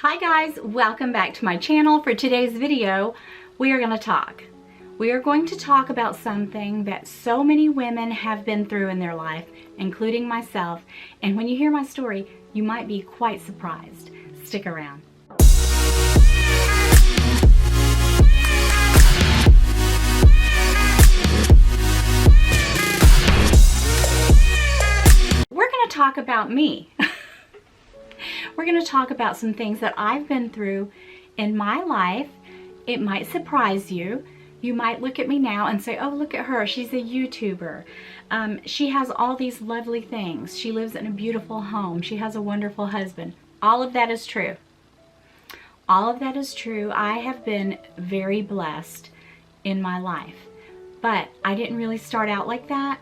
Hi guys, welcome back to my channel. For today's video, we are going to talk. We are going to talk about something that so many women have been through in their life, including myself. And when you hear my story, you might be quite surprised. Stick around. We're going to talk about me. We're going to talk about some things that I've been through in my life. It might surprise you. You might look at me now and say, oh, look at her. She's a YouTuber. She has all these lovely things. She lives in a beautiful home. She has a wonderful husband. All of that is true. All of that is true. I have been very blessed in my life. But I didn't really start out like that.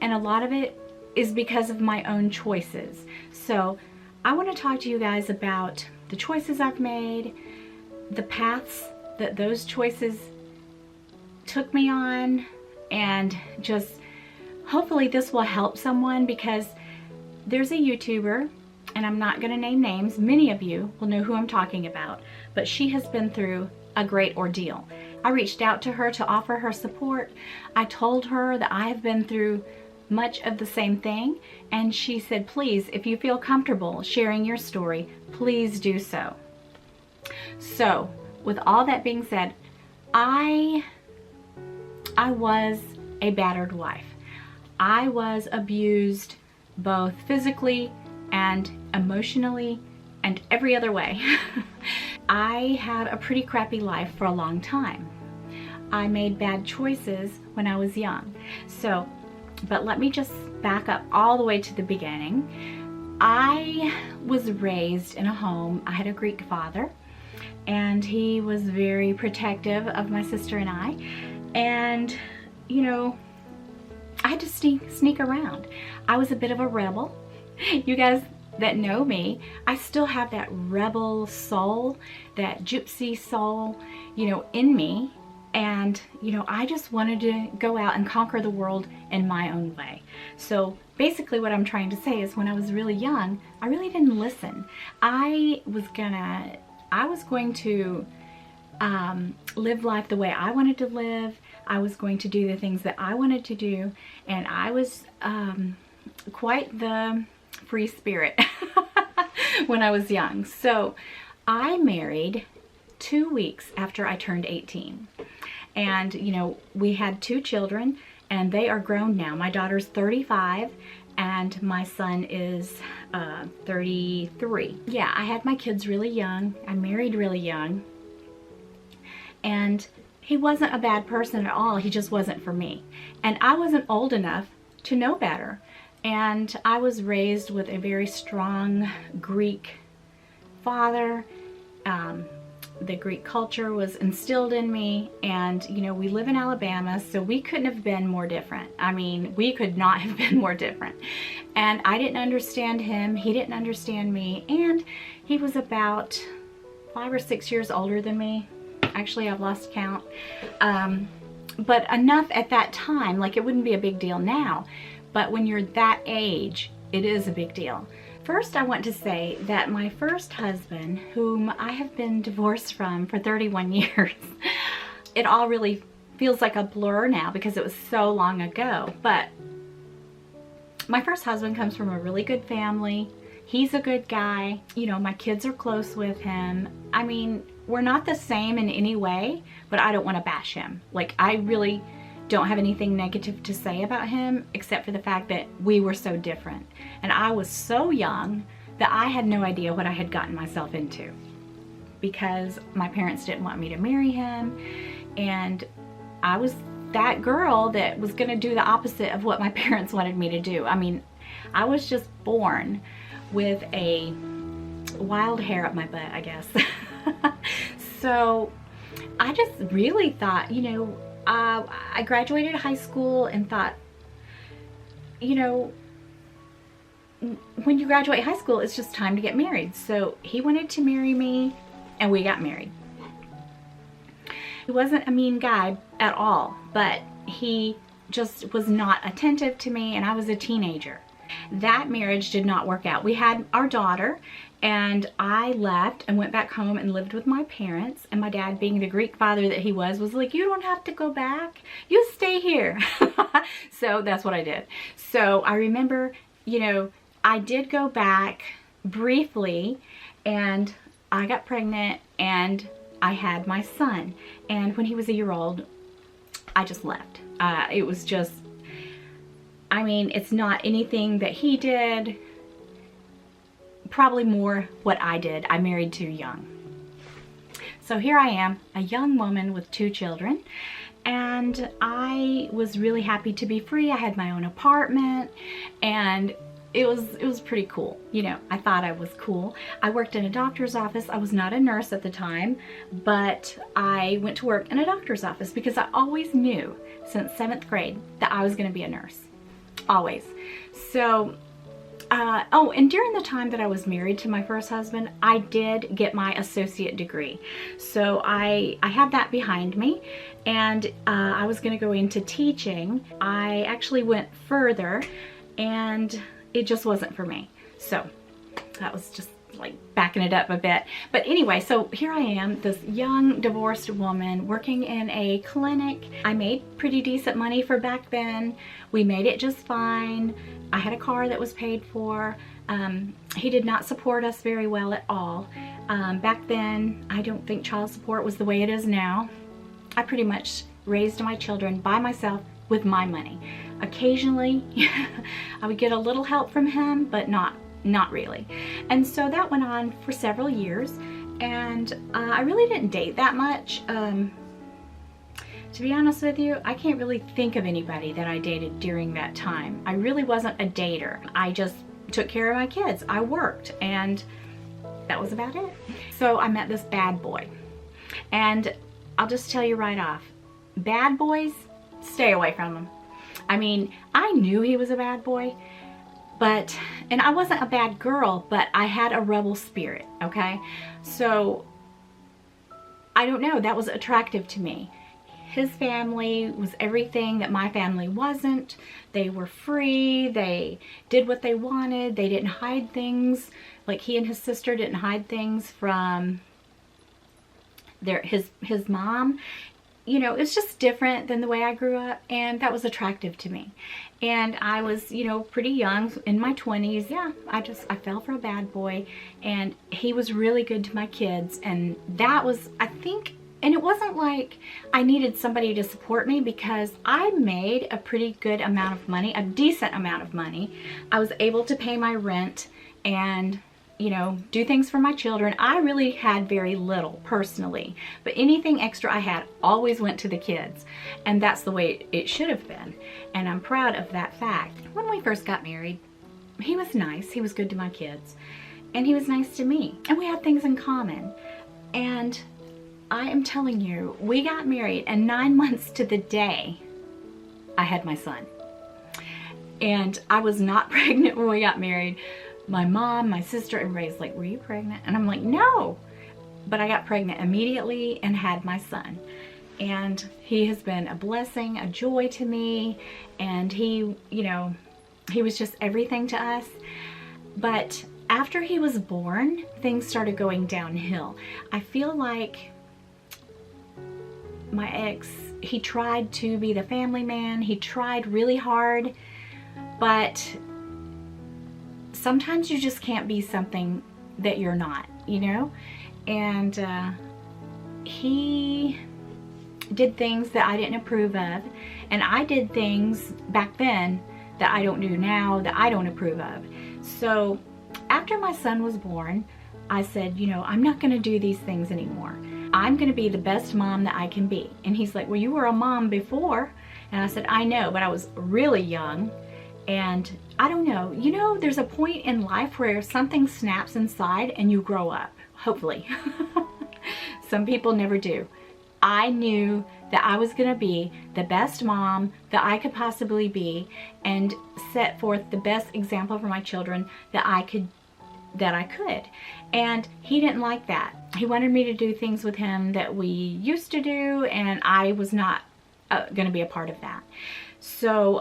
And a lot of it is because of my own choices. So I want to talk to you guys about the choices I've made, the paths that those choices took me on, and just hopefully this will help someone, because there's a YouTuber, and I'm not going to name names, many of you will know who I'm talking about, but she has been through a great ordeal. I reached out to her to offer her support. I told her that I have been through much of the same thing, and she said, please, if you feel comfortable sharing your story, please do so. So with all that being said, I was a battered wife. I was abused both physically and emotionally and every other way. I had a pretty crappy life for a long time. I made bad choices when I was young. But let me just back up all the way to the beginning. I was raised in a home. I had a Greek father, and he was very protective of my sister and I. And, you know, I had to sneak around. I was a bit of a rebel. You guys that know me, I still have that rebel soul, that gypsy soul, you know, in me. And, you know, I just wanted to go out and conquer the world in my own way. So basically what I'm trying to say is, when I was really young, I really didn't listen. I was going to live life the way I wanted to live. I was going to do the things that I wanted to do. And I was quite the free spirit when I was young. So I married 2 weeks after I turned 18. And, you know, we had 2 children, and they are grown now. My daughter's 35, and my son is 33. Yeah, I had my kids really young. I married really young. And he wasn't a bad person at all. He just wasn't for me. And I wasn't old enough to know better. And I was raised with a very strong Greek father. The Greek culture was instilled in me, and, you know, we live in Alabama, so we couldn't have been more different. I mean, we could not have been more different. And I didn't understand him. He didn't understand me. And he was about 5 or 6 years older than me. Actually, I've lost count. But enough at that time, like, it wouldn't be a big deal now. But when you're that age, it is a big deal. First, I want to say that my first husband, whom I have been divorced from for 31 years, it all really feels like a blur now because it was so long ago. But my first husband comes from a really good family. He's a good guy. You know, my kids are close with him. I mean, we're not the same in any way, but I don't want to bash him. Like, I really don't have anything negative to say about him, except for the fact that we were so different. And I was so young that I had no idea what I had gotten myself into, because my parents didn't want me to marry him, and I was that girl that was going to do the opposite of what my parents wanted me to do. I mean, I was just born with a wild hair up my butt, I guess. So I just really thought, you know, I graduated high school and thought, you know, when you graduate high school, it's just time to get married. So he wanted to marry me, and we got married. He wasn't a mean guy at all, but he just was not attentive to me, and I was a teenager. That marriage did not work out. We had our daughter, And I left and went back home and lived with my parents. And my dad, being the Greek father that he was like, you don't have to go back. You stay here. So that's what I did. So I remember, you know, I did go back briefly, and I got pregnant and I had my son. And when he was a year old, I just left. It was just, I mean, it's not anything that he did. Probably more what I did. I married too young. So here I am, a young woman with 2 children, and I was really happy to be free. I had my own apartment, and it was pretty cool. You know, I thought I was cool. I worked in a doctor's office. I was not a nurse at the time, but I went to work in a doctor's office because I always knew since 7th grade that I was going to be a nurse. Always. So oh, and during the time that I was married to my first husband, I did get my associate degree. So I have that behind me, and I was going to go into teaching. I actually went further, and it just wasn't for me. So that was just like backing it up a bit. But anyway, so here I am, this young divorced woman working in a clinic. I made pretty decent money for back then. We made it just fine. I had a car that was paid for. He did not support us very well at all. Back then, I don't think child support was the way it is now. I pretty much raised my children by myself with my money. Occasionally, I would get a little help from him, but not really. And so that went on for several years, and I really didn't date that much. To be honest with you, I can't really think of anybody that I dated during that time. I really wasn't a dater. I just took care of my kids. I worked, and that was about it. So I met this bad boy, and I'll just tell you right off, bad boys, stay away from them. I mean, I knew he was a bad boy, and I wasn't a bad girl, but I had a rebel spirit, okay? So, I don't know, that was attractive to me. His family was everything that my family wasn't. They were free, they did what they wanted, they didn't hide things. Like, he and his sister didn't hide things from his mom. You know, it's just different than the way I grew up, and that was attractive to me. And I was, you know, pretty young, in my 20s. Yeah, I fell for a bad boy, and he was really good to my kids, and that was, I think, and it wasn't like I needed somebody to support me, because I made a pretty good amount of money, a decent amount of money. I was able to pay my rent and, you know, do things for my children. I really had very little personally, but anything extra I had always went to the kids, and that's the way it should have been, and I'm proud of that fact. When we first got married, he was nice, he was good to my kids, and he was nice to me, and we had things in common. And I am telling you, we got married, and 9 months to the day, I had my son. And I was not pregnant when we got married. My mom, my sister, everybody's like, were you pregnant? And I'm like, no. But I got pregnant immediately and had my son. And he has been a blessing, a joy to me. And he, you know, he was just everything to us. But after he was born, things started going downhill. I feel like my ex, he tried to be the family man. He tried really hard, but sometimes you just can't be something that you're not, you know? And he did things that I didn't approve of, and I did things back then that I don't do now that I don't approve of. So after my son was born, I said, you know, I'm not going to do these things anymore. I'm going to be the best mom that I can be. And he's like, well, you were a mom before. And I said, I know, but I was really young. And I don't know, you know, there's a point in life where something snaps inside and you grow up, hopefully. Some people never do. I knew that I was going to be the best mom that I could possibly be, and set forth the best example for my children that I could. And he didn't like that. He wanted me to do things with him that we used to do, and I was not going to be a part of that. So,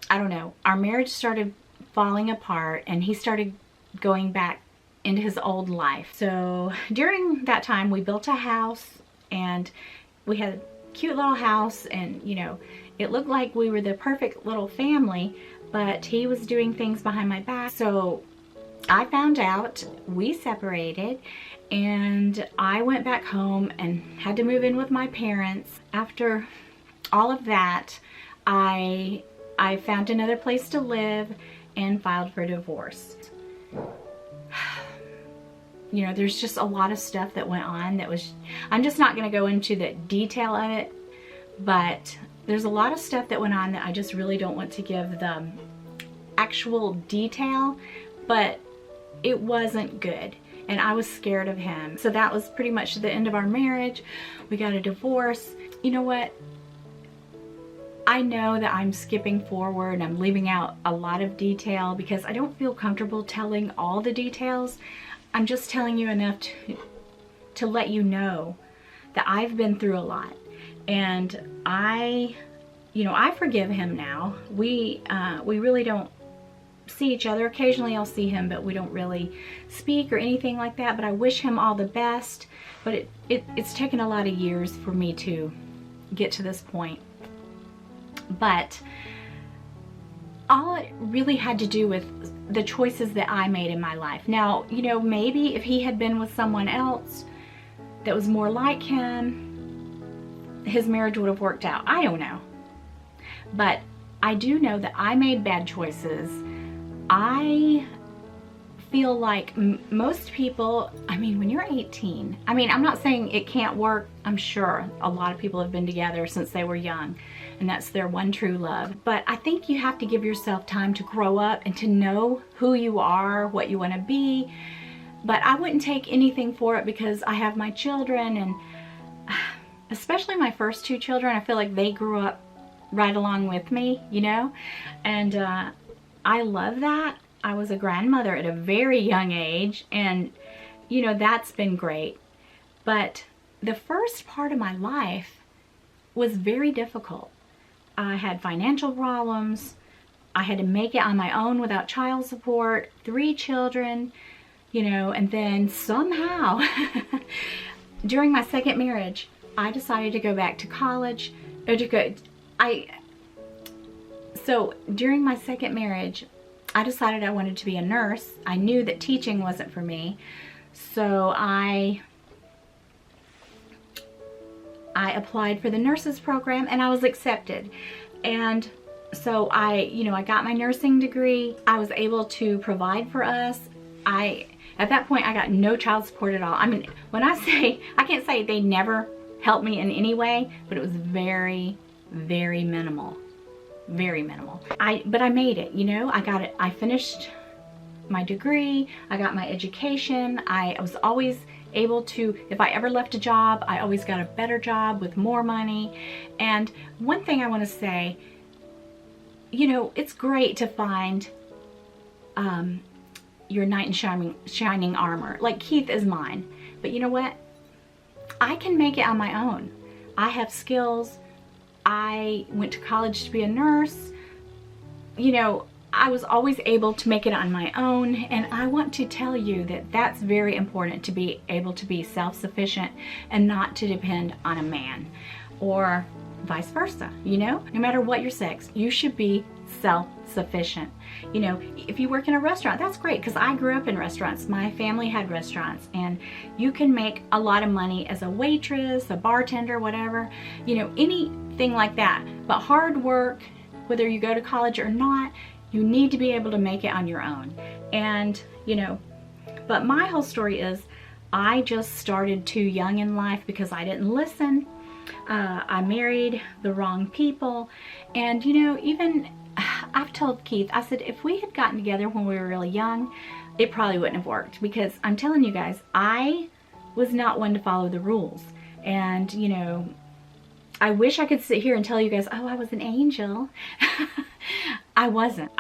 I don't know, our marriage started falling apart, and he started going back into his old life. So during that time, we built a house, and we had a cute little house, and you know, it looked like we were the perfect little family, but he was doing things behind my back. So I found out, we separated, and I went back home and had to move in with my parents. After all of that, I found another place to live and filed for divorce. You know, there's just a lot of stuff that went on that was, I'm just not going to go into the detail of it, but there's a lot of stuff that went on that I just really don't want to give the actual detail, but it wasn't good, and I was scared of him. So that was pretty much the end of our marriage. We got a divorce. You know what? I know that I'm skipping forward and I'm leaving out a lot of detail because I don't feel comfortable telling all the details. I'm just telling you enough to let you know that I've been through a lot, and I forgive him now. We really don't see each other. Occasionally I'll see him, but we don't really speak or anything like that, but I wish him all the best. But it's taken a lot of years for me to get to this point. But all it really had to do with the choices that I made in my life. Now, you know, maybe if he had been with someone else that was more like him, his marriage would have worked out. I don't know. But I do know that I made bad choices. I feel like most people, I mean, when you're 18, I mean, I'm not saying it can't work. I'm sure a lot of people have been together since they were young, and that's their one true love. But I think you have to give yourself time to grow up and to know who you are, what you want to be. But I wouldn't take anything for it because I have my children, and especially my first two children, I feel like they grew up right along with me, you know, and I love that. I was a grandmother at a very young age, and you know, that's been great. But the first part of my life was very difficult. I had financial problems. I had to make it on my own without child support, 3 children, you know, and then somehow during my second marriage, I decided to go back to college. So during my second marriage, I decided I wanted to be a nurse. I knew that teaching wasn't for me. So I applied for the nurses program, and I was accepted. And so I got my nursing degree. I was able to provide for us. At that point, I got no child support at all. I mean, when I can't say they never helped me in any way, but it was very, very minimal. Very minimal. But I made it, you know. I got it. I finished my degree. I got my education. I was always able to, if I ever left a job, I always got a better job with more money. And one thing I want to say, you know, it's great to find your knight in shining armor. Like Keith is mine. But you know what? I can make it on my own. I have skills. I went to college to be a nurse. You know, I was always able to make it on my own, and I want to tell you that that's very important, to be able to be self-sufficient and not to depend on a man, or vice versa, you know? No matter what your sex, you should be self-sufficient. You know, if you work in a restaurant, that's great, because I grew up in restaurants. My family had restaurants, and you can make a lot of money as a waitress, a bartender, whatever, you know, anything like that. But hard work, whether you go to college or not, you need to be able to make it on your own. And, you know, but my whole story is I just started too young in life because I didn't listen. I married the wrong people. And, you know, even I've told Keith, I said, if we had gotten together when we were really young, it probably wouldn't have worked, because I'm telling you guys, I was not one to follow the rules. And, you know, I wish I could sit here and tell you guys, oh, I was an angel. I wasn't.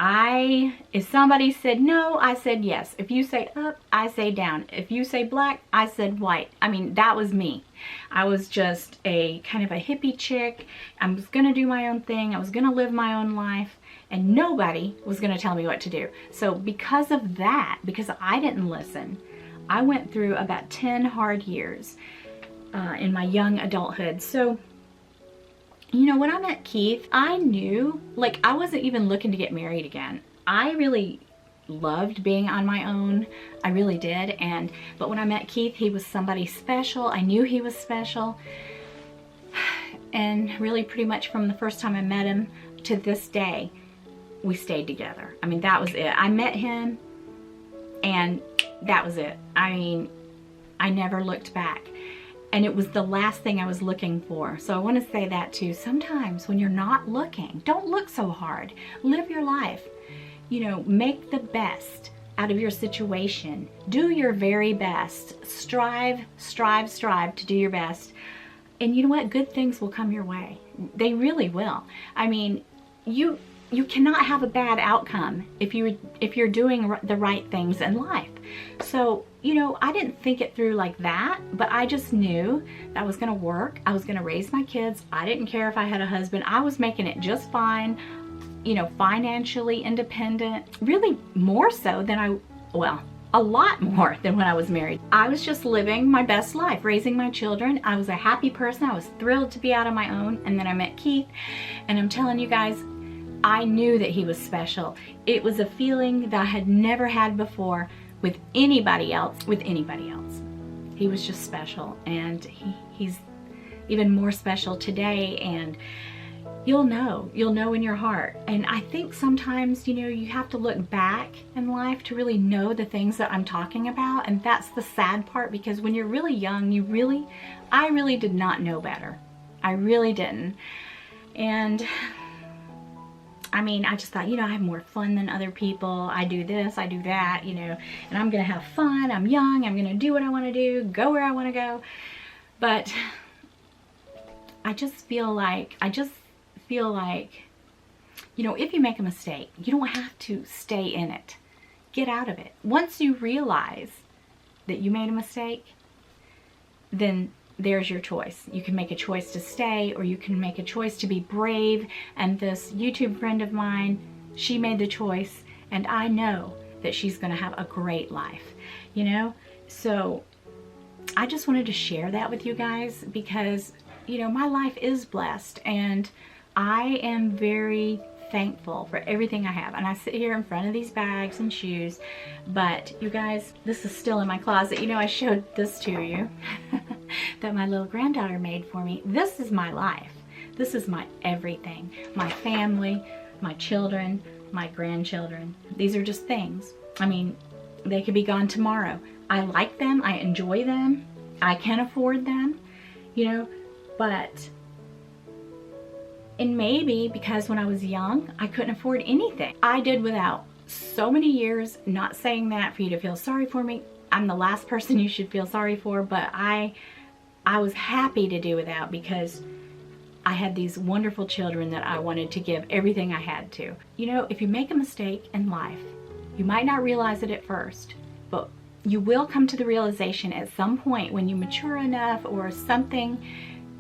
If somebody said no, I said yes. If you say up, I say down. If you say black, I said white. I mean, that was me. I was just a kind of a hippie chick. I was going to do my own thing. I was going to live my own life. and nobody was going to tell me what to do. So because of that, because I didn't listen, I went through about 10 hard years in my young adulthood. So, you know, when I met Keith, I knew, like, I wasn't even looking to get married again. I really loved being on my own. I really did. But when I met Keith, he was somebody special. I knew he was special. And really pretty much from the first time I met him to this day, we stayed together. I mean, that was it. I met him and that was it. I mean, I never looked back. And it was the last thing I was looking for. So I want to say that too. Sometimes when you're not looking, don't look so hard. Live your life. You know, make the best out of your situation. Do your very best. Strive, strive, strive to do your best. And you know what? Good things will come your way. They really will. I mean, you cannot have a bad outcome if you're doing the right things in life. So, you know, I didn't think it through like that, but I just knew that was going to work. I was going to raise my kids. I didn't care if I had a husband. I was making it just fine, you know, financially independent, really more so than a lot more than when I was married. I was just living my best life, raising my children. I was a happy person. I was thrilled to be out on my own. And then I met Keith, and I'm telling you guys, I knew that he was special. It was a feeling that I had never had before with anybody else, He was just special, and he's even more special today, and you'll know in your heart. And I think sometimes, you know, you have to look back in life to really know the things that I'm talking about, and that's the sad part, because when you're really young, I really did not know better. I really didn't. And I mean, I just thought, you know, I have more fun than other people. I do this, I do that, you know, and I'm going to have fun. I'm young. I'm going to do what I want to do, go where I want to go. But I just feel like, you know, if you make a mistake, you don't have to stay in it. Get out of it. Once you realize that you made a mistake, then there's your choice. You can make a choice to stay, or you can make a choice to be brave. And this YouTube friend of mine, she made the choice, and I know that she's going to have a great life, you know? So I just wanted to share that with you guys, because, you know, my life is blessed, and I am very thankful for everything I have. And I sit here in front of these bags and shoes, but you guys, this is still in my closet. You know, I showed this to you that my little granddaughter made for me. This is my life. This is my everything. My family, my children, my grandchildren. These are just things. I mean, they could be gone tomorrow. I like them. I enjoy them. I can afford them, you know, but and maybe because when I was young, I couldn't afford anything. I did without so many years. Not saying that for you to feel sorry for me. I'm the last person you should feel sorry for, but I was happy to do without, because I had these wonderful children that I wanted to give everything I had to. You know, if you make a mistake in life, you might not realize it at first, but you will come to the realization at some point when you mature enough, or something,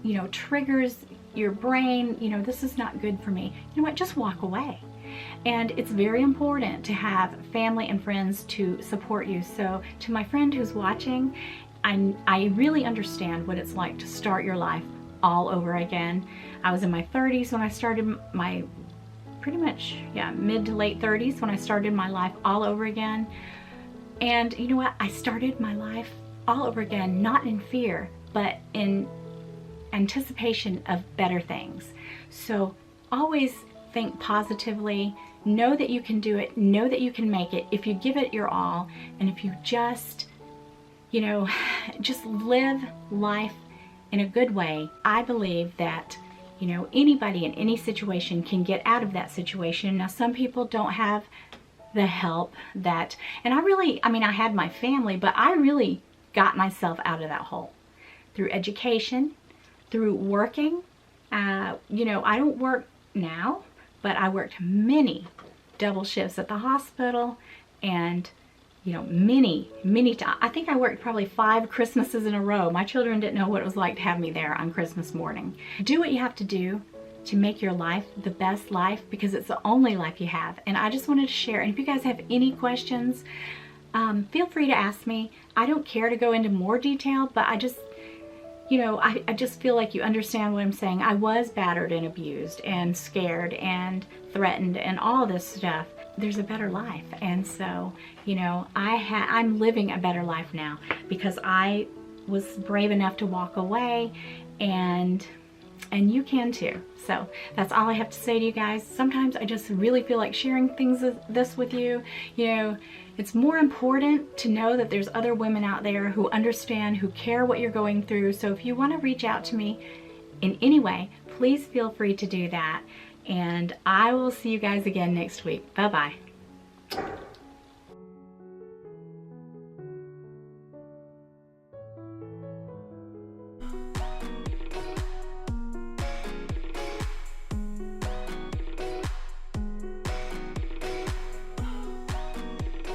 you know, triggers your brain, you know, this is not good for me. You know what, just walk away. And it's very important to have family and friends to support you. So to my friend who's watching, I really understand what it's like to start your life all over again. I was in my 30s when I started my, pretty much, yeah, mid to late 30s when I started my life all over again. And you know what, I started my life all over again, not in fear, but in anticipation of better things. So always think positively, know that you can do it, know that you can make it if you give it your all, and if you just, you know, just live life in a good way. I believe that, you know, anybody in any situation can get out of that situation. Now, some people don't have the help that, and I mean, I had my family, but I really got myself out of that hole through education, through working. You know, I don't work now, but I worked many double shifts at the hospital, and you know, many times. I think I worked probably 5 Christmases in a row. My children didn't know what it was like to have me there on Christmas morning. Do what you have to do to make your life the best life, because it's the only life you have. And I just wanted to share. And if you guys have any questions, feel free to ask me. I don't care to go into more detail, but I just, you know, I just feel like you understand what I'm saying. I was battered and abused and scared and threatened and all this stuff. There's a better life. And so, you know, I'm living a better life now because I was brave enough to walk away, and you can too. So that's all I have to say to you guys. Sometimes I just really feel like sharing things this with you. You know, it's more important to know that there's other women out there who understand, who care what you're going through. So if you want to reach out to me in any way, please feel free to do that. And I will see you guys again next week. Bye-bye.